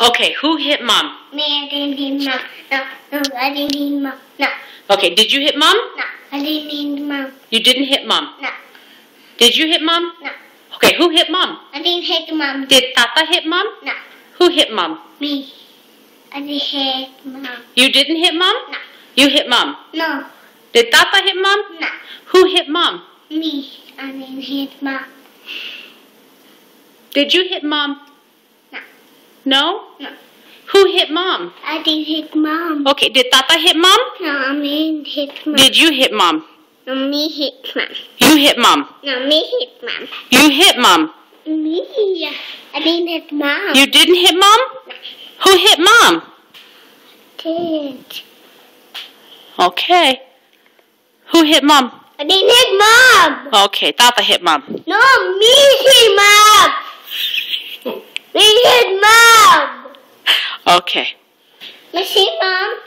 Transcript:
Okay, who hit Mom? Me, I didn't hit Mom. No, I didn't hit Mom. No. Okay, did you hit Mom? No, I didn't hit Mom. You didn't hit Mom? No. Did you hit Mom? No. Okay, who hit Mom? I didn't hit Mom. Did Tata hit Mom? No. Who hit Mom? Me. I didn't hit Mom. You didn't hit Mom? No. You hit Mom. No. Did Tata hit Mom? No. Who hit Mom? Me. I didn't hit Mom. Did you hit Mom? No. No? No. Who hit Mom? I didn't hit Mom. Okay, did Tata hit Mom? No, I didn't hit Mom. Did you hit Mom? No, me hit Mom. You hit Mom. No, me hit Mom. You hit Mom. Me. I didn't hit Mom. You didn't hit Mom? Who hit Mom? Did. Okay. Who hit Mom? I didn't hit Mom. Okay, Tata hit Mom. No, me hit Mom. Me hit Mom. Okay. Me hit Mom.